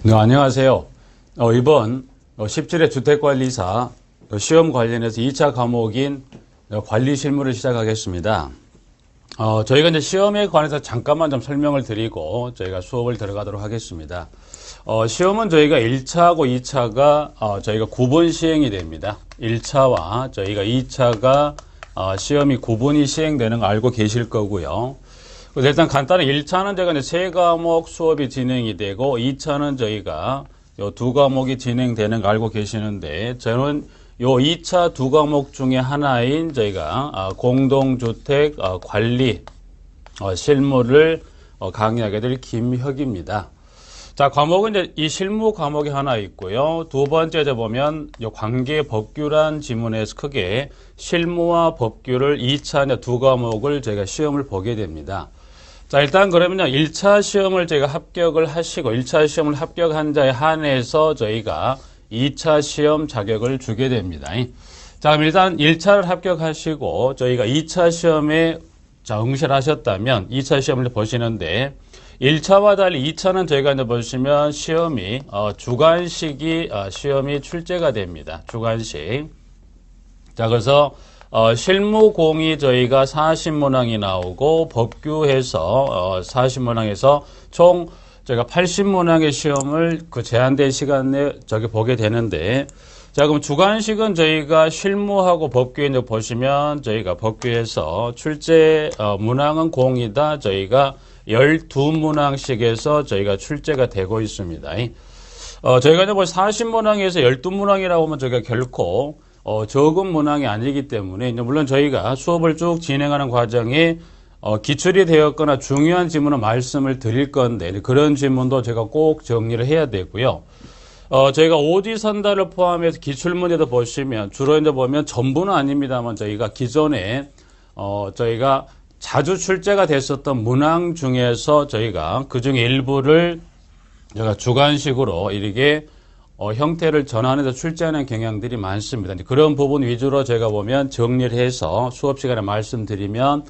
네, 안녕하세요. 이번 17회 주택관리사 시험 관련해서 2차 과목인 관리 실무를 시작하겠습니다. 저희가 이제 시험에 관해서 잠깐만 좀 설명을 드리고 저희가 수업을 들어가도록 하겠습니다. 시험은 저희가 1차하고 2차가 저희가 구분 시행이 됩니다. 1차와 저희가 2차가 시험이 구분이 시행되는 거 알고 계실 거고요. 그래서 일단 간단히 1차는 제가 이제 3과목 수업이 진행이 되고 2차는 저희가 요 2과목이 진행되는 거 알고 계시는데 저는 요 2차 2과목 중에 하나인 저희가 공동주택 관리 실무를 강의하게 될 김혁입니다. 자, 과목은 이제 이 실무 과목이 하나 있고요. 두 번째 보면 요 관계 법규란 지문에서 크게 실무와 법규를 2차 2과목을 저희가 시험을 보게 됩니다. 자, 일단 그러면요. 1차 시험을 저희가 합격을 하시고 1차 시험을 합격한 자에 한해서 저희가 2차 시험 자격을 주게 됩니다. 자, 그럼 일단 1차를 합격하시고 저희가 2차 시험에 응시를 하셨다면 2차 시험을 보시는데 1차와 달리 2차는 저희가 이제 보시면 시험이 주관식이 시험이 출제가 됩니다. 주관식. 자, 그래서 실무공이 저희가 40문항이 나오고 법규에서 40문항에서 총 저희가 80문항의 시험을 그 제한된 시간 내에 보게 되는데, 자, 그럼 주관식은 저희가 실무하고 법규에 이제 보시면 저희가 법규에서 출제 문항은 공이다. 저희가 12문항씩에서 저희가 출제가 되고 있습니다. 저희가 이제 40문항에서 12문항이라고 하면 저희가 결코 적은 문항이 아니기 때문에 물론 저희가 수업을 쭉 진행하는 과정에 기출이 되었거나 중요한 지문은 말씀을 드릴 건데 그런 지문도 제가 꼭 정리를 해야 되고요. 저희가 오지선다를 포함해서 기출문제도 보시면 주로 이제 보면 전부는 아닙니다만 저희가 기존에 저희가 자주 출제가 됐었던 문항 중에서 저희가 그 중에 일부를 제가 주관식으로 이렇게 형태를 전환해서 출제하는 경향들이 많습니다. 그런 부분 위주로 제가 보면 정리를 해서 수업 시간에 말씀드리면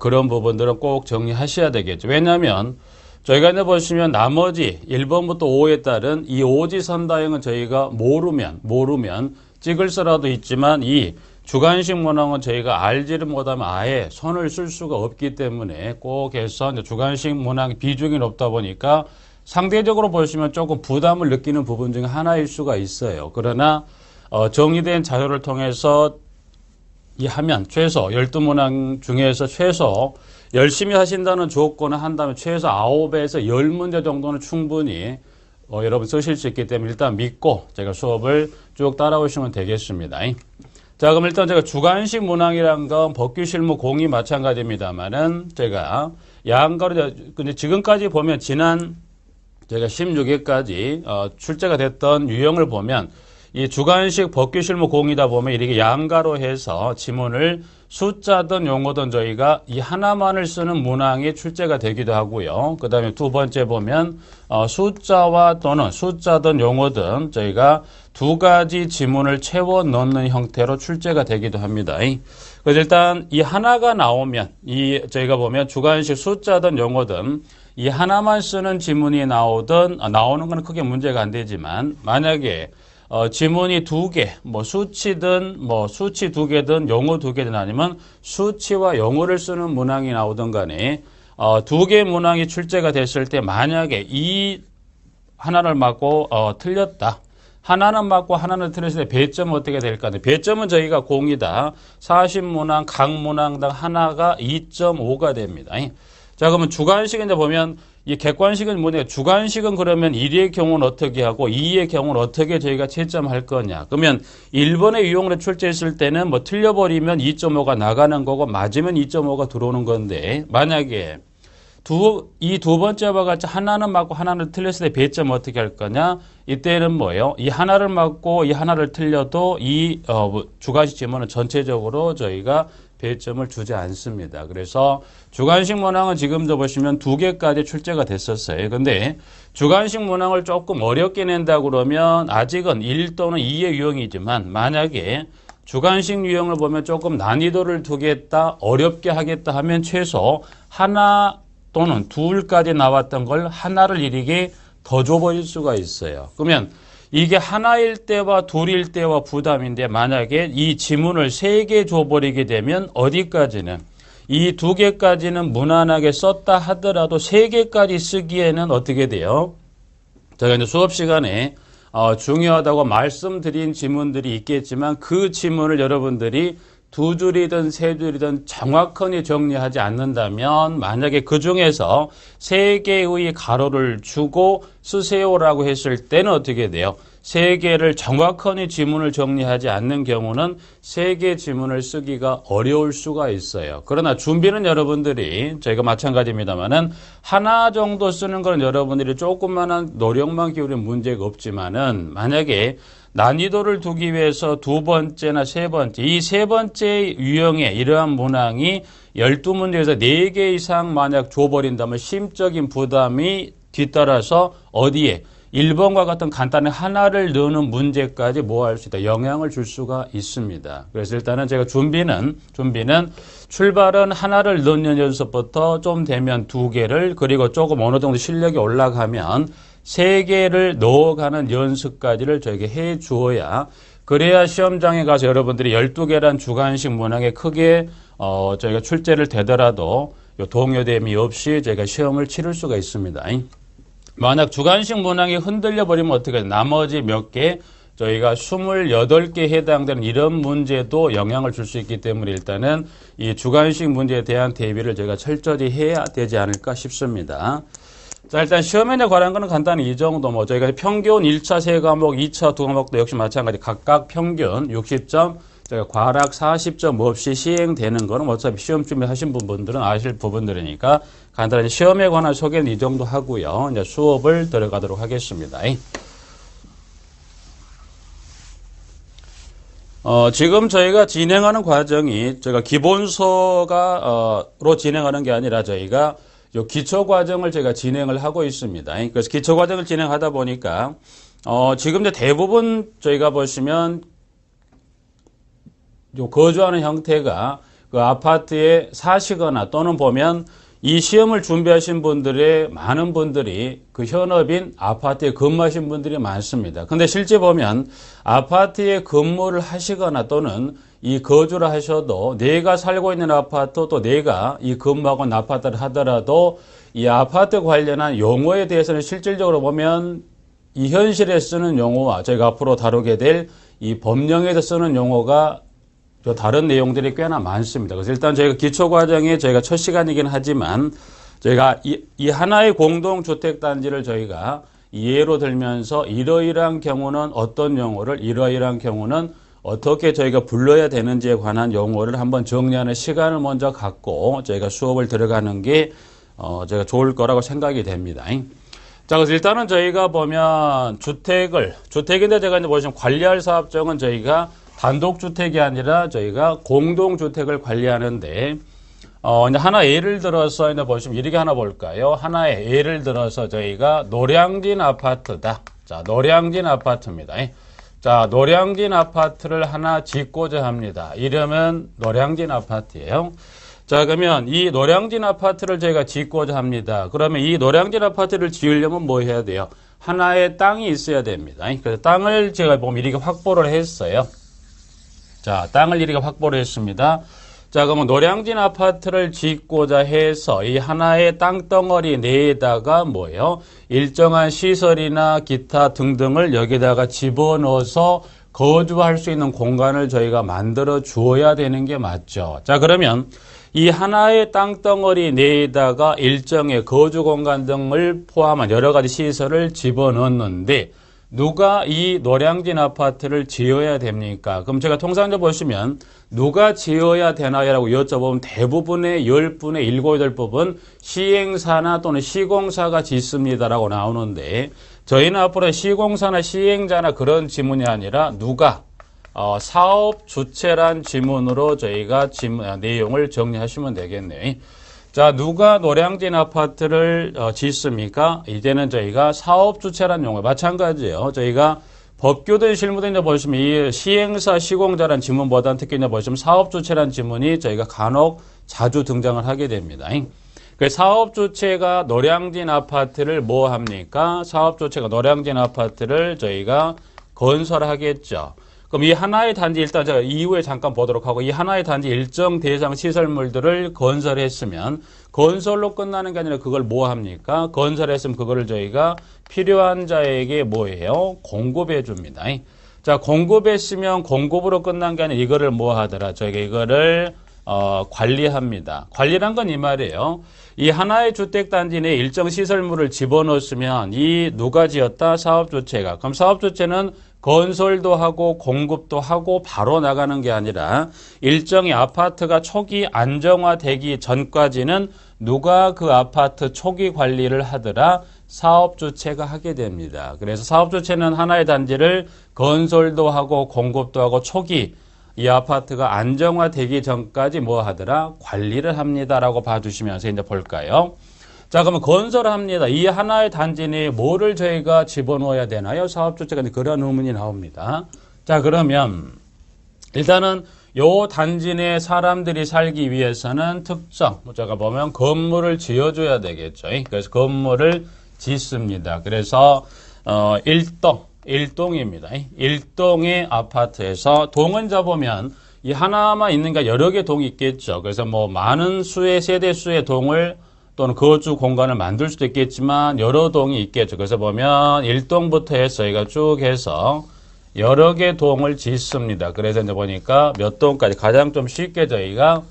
그런 부분들은 꼭 정리하셔야 되겠죠. 왜냐하면 저희가 이제 보시면 나머지 1번부터 5에 따른 이 오지선다형은 저희가 모르면 찍을 수라도 있지만 이 주관식 문항은 저희가 알지를 못하면 아예 손을 쓸 수가 없기 때문에 꼭 해서 이제 주관식 문항 비중이 높다 보니까 상대적으로 보시면 조금 부담을 느끼는 부분 중에 하나일 수가 있어요. 그러나 정리된 자료를 통해서 하면 최소 12문항 중에서 최소 열심히 하신다는 조건을 한다면 최소 9에서 10문제 정도는 충분히 여러분 쓰실 수 있기 때문에 일단 믿고 제가 수업을 쭉 따라오시면 되겠습니다. 자, 그럼 일단 제가 주관식 문항이란 건 법규 실무 공이 마찬가지입니다만은 제가 양가로 근데 지금까지 보면 지난 제가 16회까지 출제가 됐던 유형을 보면 이 주관식 법규 실무 공이다 보면 이렇게 양가로 해서 지문을 숫자든 용어든 저희가 이 하나만을 쓰는 문항이 출제가 되기도 하고요. 그 다음에 두 번째 보면 숫자와 또는 숫자든 용어든 저희가 두 가지 지문을 채워 넣는 형태로 출제가 되기도 합니다. 그래서 일단 이 하나가 나오면 저희가 보면 주관식 숫자든 용어든 이 하나만 쓰는 지문이 나오는 건 크게 문제가 안 되지만 만약에 지문이 2개, 수치든 수치 2개든 영어 2개든 아니면 수치와 영어를 쓰는 문항이 나오든 간에 2개 문항이 출제가 됐을 때 만약에 이 하나를 맞고 틀렸다. 하나는 맞고 하나는 틀렸을 때 배점은 어떻게 될까? 배점은 저희가 공이다. 40문항 각 문항당 하나가 2.5가 됩니다. 자, 그러면 주관식은 이제 보면 이 객관식은 뭐냐? 주관식은 그러면 1의 경우는 어떻게 하고 2의 경우는 어떻게 저희가 채점할 거냐? 그러면 1번의 유형으로 출제했을 때는 틀려버리면 2.5가 나가는 거고 맞으면 2.5가 들어오는 건데 만약에 이 두 번째와 같이 하나는 맞고 하나는 틀렸을 때 배점 어떻게 할 거냐? 이때는 뭐예요? 이 하나를 맞고 이 하나를 틀려도 이 주관식 지문은 전체적으로 저희가 배점을 주지 않습니다. 그래서 주관식 문항은 지금도 보시면 2개까지 출제가 됐었어요. 근데 주관식 문항을 조금 어렵게 낸다 그러면 아직은 1 또는 2의 유형이지만 만약에 주관식 유형을 보면 조금 난이도를 두겠다, 어렵게 하겠다 하면 최소 하나 또는 둘까지 나왔던 걸 하나를 이르게 더 줘버릴 수가 있어요. 그러면 이게 하나일 때와 둘일 때와 부담인데 만약에 이 지문을 3개 줘버리게 되면 어디까지는 이 2개까지는 무난하게 썼다 하더라도 3개까지 쓰기에는 어떻게 돼요? 제가 이제 수업 시간에 중요하다고 말씀드린 지문들이 있겠지만 그 지문을 여러분들이 2줄이든 3줄이든 정확하게 정리하지 않는다면 만약에 그 중에서 3개의 가로를 주고 쓰세요라고 했을 때는 어떻게 돼요? 3개를 정확하게 지문을 정리하지 않는 경우는 3개 지문을 쓰기가 어려울 수가 있어요. 그러나 준비는 여러분들이 저희가 마찬가지입니다만은 하나 정도 쓰는 건 여러분들이 조금만한 노력만 기울이면 문제가 없지만은 만약에 난이도를 두기 위해서 2번째나 3번째, 이 3번째 유형의 이러한 문항이 12문제에서 4개 이상 만약 줘버린다면 심적인 부담이 뒤따라서 어디에 1번과 같은 간단한 하나를 넣는 문제까지 뭐 할 수 있다. 영향을 줄 수가 있습니다. 그래서 일단은 제가 준비는 출발은 하나를 넣는 연습부터 좀 되면 2개를 그리고 조금 어느 정도 실력이 올라가면 3개를 넣어가는 연습까지를 저에게 해 주어야 그래야 시험장에 가서 여러분들이 12개란 주관식 문항에 크게 저희가 출제를 되더라도 동요됨이 없이 저희가 시험을 치를 수가 있습니다. 만약 주관식 문항이 흔들려 버리면 어떻게 해요? 나머지 몇 개 저희가 28개에 해당되는 이런 문제도 영향을 줄 수 있기 때문에 일단은 이 주관식 문제에 대한 대비를 저희가 철저히 해야 되지 않을까 싶습니다. 자, 일단 시험에 관한 거는 간단히 이 정도 저희가 평균 1차 3과목, 2차 2과목도 역시 마찬가지 각각 평균 60점, 저희가 과락 40점 없이 시행되는 거는 어차피 시험 준비하신 분들은 아실 부분들이니까 간단히 시험에 관한 소개는 이 정도 하고요. 이제 수업을 들어가도록 하겠습니다. 지금 저희가 진행하는 과정이 저희가 기본서로 진행하는 게 아니라 저희가 요 기초 과정을 제가 진행을 하고 있습니다. 그래서 기초 과정을 진행하다 보니까 지금 이제 대부분 저희가 보시면 요 거주하는 형태가 그 아파트에 사시거나 또는 보면 이 시험을 준비하신 분들의 많은 분들이 그 현업인 아파트에 근무하신 분들이 많습니다. 근데 실제 보면 아파트에 근무를 하시거나 또는 이 거주를 하셔도 내가 살고 있는 아파트 또 내가 이 근무하고 있는 아파트를 하더라도 이 아파트 관련한 용어에 대해서는 실질적으로 보면 이 현실에 쓰는 용어와 저희가 앞으로 다루게 될 이 법령에서 쓰는 용어가 다른 내용들이 꽤나 많습니다. 그래서 일단 저희가 기초과정에 저희가 첫 시간이긴 하지만 저희가 이 하나의 공동주택단지를 저희가 예로 들면서 이러이러한 경우는 어떤 용어를 이러이러한 경우는 어떻게 저희가 불러야 되는지에 관한 용어를 한번 정리하는 시간을 먼저 갖고 저희가 수업을 들어가는 게 제가 좋을 거라고 생각이 됩니다. 자, 그래서 일단은 저희가 보면 주택인데 제가 이제 보시면 관리할 사업장은 저희가 단독주택이 아니라 저희가 공동주택을 관리하는데, 이제 하나 예를 들어서 이제 보시면 이렇게 하나 볼까요? 하나의 예를 들어서 저희가 노량진 아파트다. 자, 노량진 아파트입니다. 자, 노량진 아파트를 하나 짓고자 합니다. 이름은 노량진 아파트예요. 자, 그러면 이 노량진 아파트를 저희가 짓고자 합니다. 그러면 이 노량진 아파트를 지으려면 뭐 해야 돼요? 하나의 땅이 있어야 됩니다. 그래서 땅을 제가 보면 이렇게 확보를 했어요. 자, 땅을 이렇게 확보를 했습니다. 자, 그러면 노량진 아파트를 짓고자 해서 이 하나의 땅덩어리 내에다가 뭐예요? 일정한 시설이나 기타 등등을 여기다가 집어넣어서 거주할 수 있는 공간을 저희가 만들어 주어야 되는 게 맞죠. 자, 그러면 이 하나의 땅덩어리 내에다가 일정의 거주 공간 등을 포함한 여러 가지 시설을 집어넣는데 누가 이 노량진 아파트를 지어야 됩니까? 그럼 제가 통상적으로 보시면 누가 지어야 되나요라고 여쭤보면 대부분의 10분의 7, 8법은 시행사나 또는 시공사가 짓습니다라고 나오는데 저희는 앞으로 시공사나 시행자나 그런 지문이 아니라 누가 사업 주체란 지문으로 저희가 내용을 정리하시면 되겠네요. 자, 누가 노량진 아파트를 짓습니까? 이제는 저희가 사업 주체란 용어 마찬가지예요. 저희가 법규든 실무든 이제 보시면 이 시행사 시공자란 지문보다는 특히 이제 보시면 사업 주체란 지문이 저희가 간혹 자주 등장을 하게 됩니다. 그 사업 주체가 노량진 아파트를 뭐 합니까? 사업 주체가 노량진 아파트를 저희가 건설하겠죠. 그럼 이 하나의 단지 일단 제가 이후에 잠깐 보도록 하고 이 하나의 단지 일정 대상 시설물들을 건설했으면 건설로 끝나는 게 아니라 그걸 뭐 합니까? 건설했으면 그거를 저희가 필요한 자에게 뭐예요? 공급해 줍니다. 자, 공급했으면 공급으로 끝난 게 아니라 이거를 뭐 하더라? 저희가 이거를 관리합니다. 관리란 건 이 말이에요. 이 하나의 주택단지 내에 일정 시설물을 집어넣었으면 이 누가 지었다? 사업주체가. 그럼 사업주체는 건설도 하고 공급도 하고 바로 나가는 게 아니라 일정의 아파트가 초기 안정화되기 전까지는 누가 그 아파트 초기 관리를 하더라? 사업주체가 하게 됩니다. 그래서 사업주체는 하나의 단지를 건설도 하고 공급도 하고 초기 이 아파트가 안정화되기 전까지 뭐 하더라? 관리를 합니다라고 봐주시면서 이제 볼까요? 자, 그러면 건설합니다. 이 하나의 단지 내에 뭐를 저희가 집어넣어야 되나요? 사업주체가 그런 의문이 나옵니다. 자, 그러면 일단은 요 단지 내에 사람들이 살기 위해서는 특정, 제가 보면 건물을 지어줘야 되겠죠. 그래서 건물을 짓습니다. 그래서 일동입니다. 일동의 아파트에서 동은 잡으면 이 하나만 있는가 여러 개 동이 있겠죠. 그래서 뭐 많은 수의 세대 수의 동을 또는 거주 공간을 만들 수도 있겠지만 여러 동이 있겠죠. 그래서 보면 1동부터 해서 저희가 쭉 해서 여러 개 동을 짓습니다. 그래서 이제 보니까 몇 동까지 가장 좀 쉽게 저희가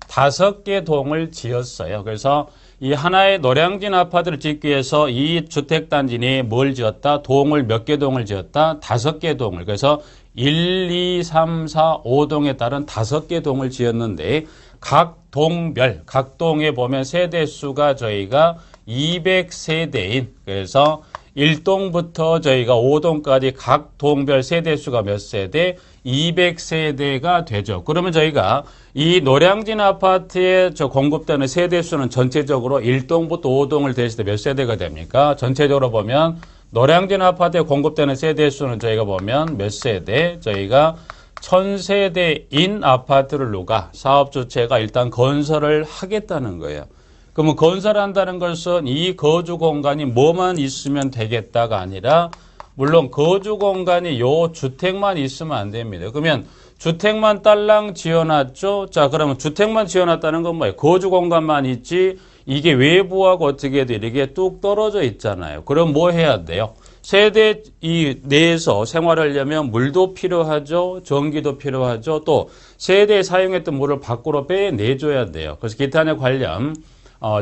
5개 동을 지었어요. 그래서 이 하나의 노량진 아파트를 짓기 위해서 이 주택단지 내에 뭘 지었다? 동을 몇 개 동을 지었다? 5개 동을. 그래서 1, 2, 3, 4, 5동에 따른 5개 동을 지었는데 각 동별, 각 동에 보면 세대수가 저희가 200세대인 그래서 1동부터 저희가 5동까지 각 동별 세대수가 몇 세대? 200세대가 되죠. 그러면 저희가 이 노량진 아파트에 공급되는 세대수는 전체적으로 1동부터 5동을 대했을 때 몇 세대가 됩니까? 전체적으로 보면 노량진 아파트에 공급되는 세대수는 저희가 보면 몇 세대? 저희가 1000세대인 아파트를 누가 사업주체가 일단 건설을 하겠다는 거예요. 그러면 건설한다는 것은 이 거주 공간이 뭐만 있으면 되겠다가 아니라 물론 거주 공간이 요 주택만 있으면 안 됩니다. 그러면 주택만 딸랑 지어놨죠? 자, 그러면 주택만 지어놨다는 건 뭐예요? 거주 공간만 있지 이게 외부하고 어떻게 돼? 이게 뚝 떨어져 있잖아요. 그럼 뭐 해야 돼요? 세대 이 내에서 생활하려면 물도 필요하죠. 전기도 필요하죠. 또 세대에 사용했던 물을 밖으로 빼내줘야 돼요. 그래서 기타에 관련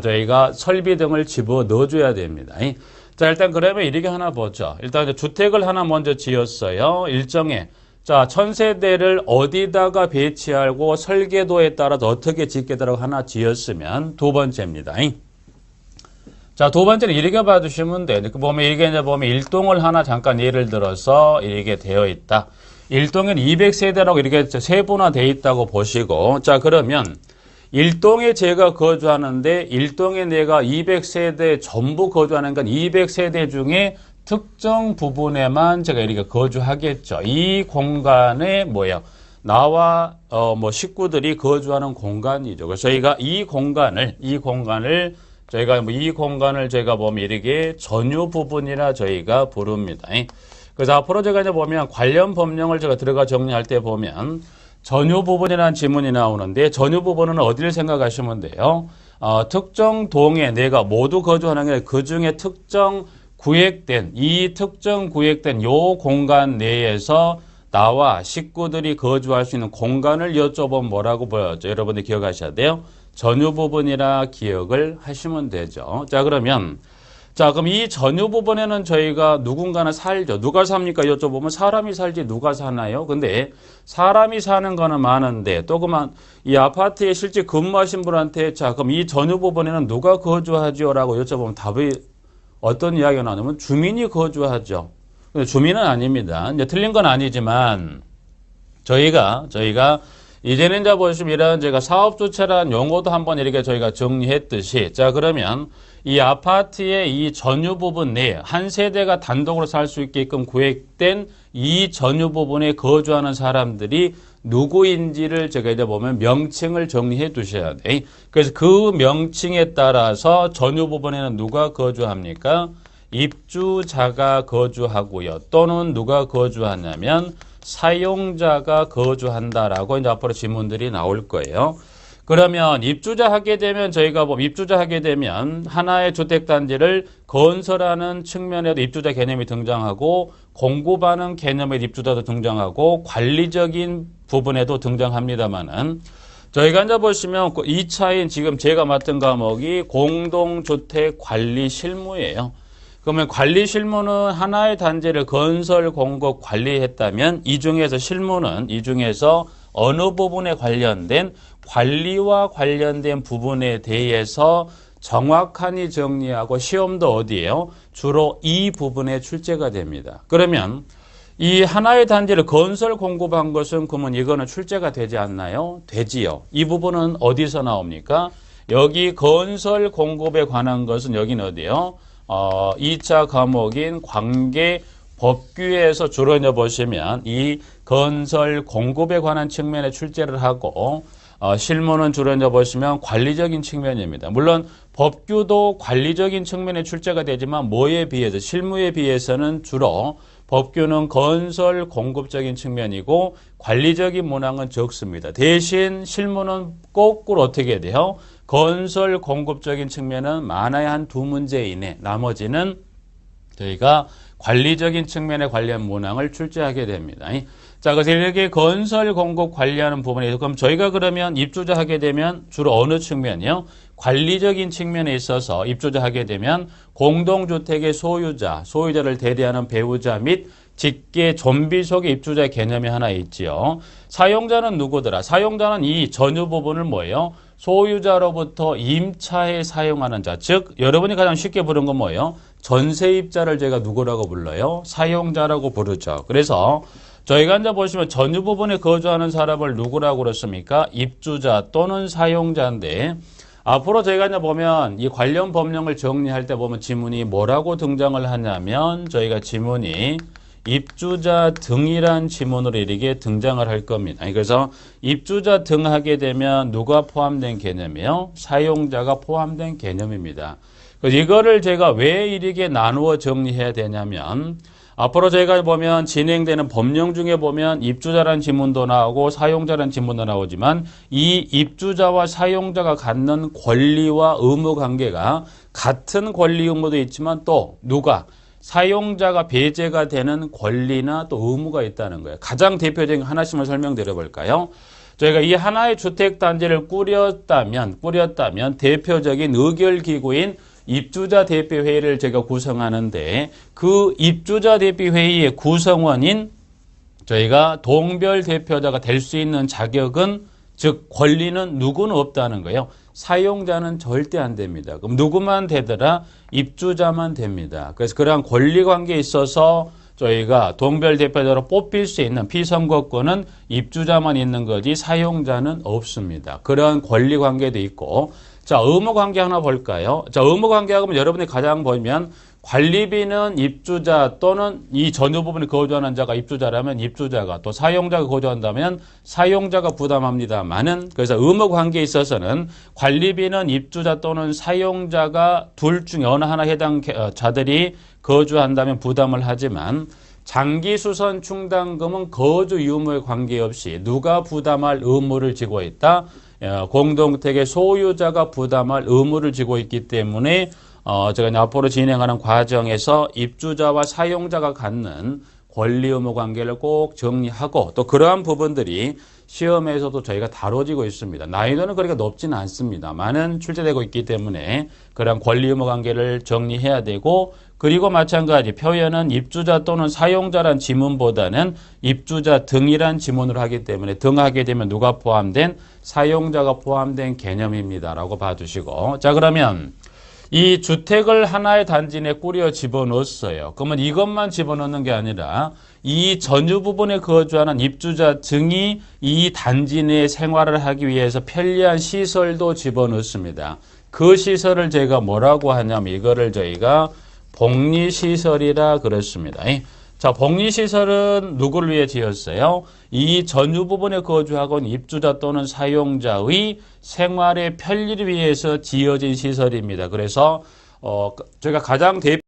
저희가 설비 등을 집어 넣어줘야 됩니다. 자, 일단 그러면 이렇게 하나 보죠. 일단 주택을 하나 먼저 지었어요. 일정에. 자, 1000세대를 어디다가 배치하고 설계도에 따라서 어떻게 짓겠다고 하나 지었으면 두 번째입니다. 자, 두 번째는 이렇게 봐주시면 돼요. 보면 이게 이제 보면 1동을 하나 잠깐 예를 들어서 이렇게 되어 있다. 1동에는 200세대라고 이렇게 세분화되어 있다고 보시고, 자, 그러면 1동에 제가 거주하는데 1동에 내가 200세대 전부 거주하는 건 200세대 중에 특정 부분에만 제가 이렇게 거주하겠죠. 이 공간에 뭐예요? 나와 식구들이 거주하는 공간이죠. 그래서 저희가 이 공간을 저희가 보면 이렇게 전유 부분이라 저희가 부릅니다. 그래서 앞으로 제가 이제 보면 관련 법령을 제가 들어가 정리할 때 보면 전유 부분이라는 지문이 나오는데 전유 부분은 어디를 생각하시면 돼요? 특정 동에 내가 모두 거주하는 게 그 중에 특정 구획된 요 공간 내에서 나와 식구들이 거주할 수 있는 공간을 여쭤보면 뭐라고 보였죠? 여러분들 기억하셔야 돼요. 전유 부분이라 기억을 하시면 되죠. 자, 그럼 이 전유 부분에는 저희가 누군가는 살죠. 누가 삽니까? 여쭤보면 사람이 살지 누가 사나요? 근데 사람이 사는 거는 많은데 또 그만 이 아파트에 실제 근무하신 분한테 자, 그럼 이 전유 부분에는 누가 거주하죠? 라고 여쭤보면 답이 어떤 이야기가 나오냐면 주민이 거주하죠. 근데 주민은 아닙니다. 이제 틀린 건 아니지만 저희가 이제는 이제 보시면 이런 제가 사업주체라는 용어도 한번 이렇게 저희가 정리했듯이 자, 그러면 이 아파트의 이 전유 부분 내에 한 세대가 단독으로 살 수 있게끔 구획된 이 전유 부분에 거주하는 사람들이 누구인지를 제가 이제 보면 명칭을 정리해 두셔야 돼. 그래서 그 명칭에 따라서 전유 부분에는 누가 거주합니까? 입주자가 거주하고요. 또는 누가 거주하냐면 사용자가 거주한다라고 이제 앞으로 지문들이 나올 거예요. 그러면 입주자 하게 되면 저희가 입주자 하게 되면 하나의 주택단지를 건설하는 측면에도 입주자 개념이 등장하고 공급하는 개념의 입주자도 등장하고 관리적인 부분에도 등장합니다만은 저희가 이제 보시면 이 차인 지금 제가 맡은 과목이 공동주택 관리 실무예요. 그러면 관리 실무는 하나의 단지를 건설, 공급, 관리했다면 이 중에서 실무는 이 중에서 어느 부분에 관련된 관리와 관련된 부분에 대해서 정확하니 정리하고 시험도 어디에요? 주로 이 부분에 출제가 됩니다. 그러면 이 하나의 단지를 건설 공급한 것은 그러면 이거는 출제가 되지 않나요? 되지요. 이 부분은 어디서 나옵니까? 여기 건설 공급에 관한 것은 여기는 어디요? 2차 과목인 관계 법규에서 주로 이제 보시면 이 건설 공급에 관한 측면에 출제를 하고 실무는 주로 이제 보시면 관리적인 측면입니다. 물론 법규도 관리적인 측면에 출제가 되지만 뭐에 비해서 실무에 비해서는 주로 법규는 건설 공급적인 측면이고 관리적인 문항은 적습니다. 대신 실무는 거꾸로 어떻게 돼요? 건설 공급적인 측면은 많아야 한 2문제 이내, 나머지는 저희가 관리적인 측면에 관련 문항을 출제하게 됩니다. 자, 그래서 이렇게 건설 공급 관리하는 부분에서 그럼 저희가 그러면 입주자 하게 되면 주로 어느 측면이요? 관리적인 측면에 있어서 입주자 하게 되면 공동주택의 소유자를 대리하는 배우자 및 직계 좀비 속의 입주자의 개념이 하나 있지요. 사용자는 누구더라? 사용자는 이 전유 부분을 뭐예요? 소유자로부터 임차에 사용하는 자, 즉 여러분이 가장 쉽게 부르는 건 뭐예요? 전세입자를 제가 누구라고 불러요? 사용자라고 부르죠. 그래서 저희가 이제 보시면 전유 부분에 거주하는 사람을 누구라고 그랬습니까? 입주자 또는 사용자인데 앞으로 저희가 이제 보면 이 관련 법령을 정리할 때 보면 지문이 뭐라고 등장을 하냐면 저희가 지문이 입주자 등이란 지문으로 이렇게 등장을 할 겁니다. 그래서 입주자 등 하게 되면 누가 포함된 개념이에요? 사용자가 포함된 개념입니다. 그래서 이거를 제가 왜 이렇게 나누어 정리해야 되냐면 앞으로 저희가 보면 진행되는 법령 중에 보면 입주자라는 지문도 나오고 사용자라는 지문도 나오지만 이 입주자와 사용자가 갖는 권리와 의무 관계가 같은 권리 의무도 있지만 또 누가 사용자가 배제가 되는 권리나 또 의무가 있다는 거예요. 가장 대표적인 하나씩만 설명드려 볼까요? 저희가 이 하나의 주택단지를 꾸렸다면 대표적인 의결기구인 입주자 대표회의를 제가 구성하는데 그 입주자 대표회의의 구성원인 저희가 동별 대표자가 될 수 있는 자격은 즉 권리는 누구는 없다는 거예요. 사용자는 절대 안 됩니다. 그럼 누구만 되더라? 입주자만 됩니다. 그래서 그러한 권리 관계에 있어서 저희가 동별 대표자로 뽑힐 수 있는 피선거권은 입주자만 있는 거지 사용자는 없습니다. 그러한 권리 관계도 있고 자, 의무 관계 하나 볼까요? 자, 의무 관계하면 여러분이 가장 보면 관리비는 입주자 또는 이 전유 부분에 거주하는 자가 입주자라면 입주자가 또 사용자가 거주한다면 사용자가 부담합니다만은 그래서 의무 관계에 있어서는 관리비는 입주자 또는 사용자가 둘 중에 어느 하나 해당 자들이 거주한다면 부담을 하지만 장기수선 충당금은 거주 유무에 관계없이 누가 부담할 의무를 지고 있다? 공동택의 소유자가 부담할 의무를 지고 있기 때문에 제가 앞으로 진행하는 과정에서 입주자와 사용자가 갖는 권리 의무 관계를 꼭 정리하고 또 그러한 부분들이 시험에서도 저희가 다뤄지고 있습니다. 난이도는 그렇게 높지는 않습니다만은 출제되고 있기 때문에 그러한 권리 의무 관계를 정리해야 되고 그리고 마찬가지 표현은 입주자 또는 사용자란 지문보다는 입주자 등이란 지문으로 하기 때문에 등하게 되면 누가 포함된? 사용자가 포함된 개념입니다라고 봐주시고 자 그러면 이 주택을 하나의 단지 내에 꾸려 집어넣었어요. 그러면 이것만 집어넣는 게 아니라 이 전유 부분에 거주하는 입주자 등이 이 단지 내에 생활을 하기 위해서 편리한 시설도 집어넣습니다. 그 시설을 제가 뭐라고 하냐면 이거를 저희가 복리시설이라 그랬습니다. 자, 복리시설은 누구를 위해 지었어요? 이 전유 부분에 거주하고 있는 입주자 또는 사용자의 생활의 편리를 위해서 지어진 시설입니다. 그래서 저희가 가장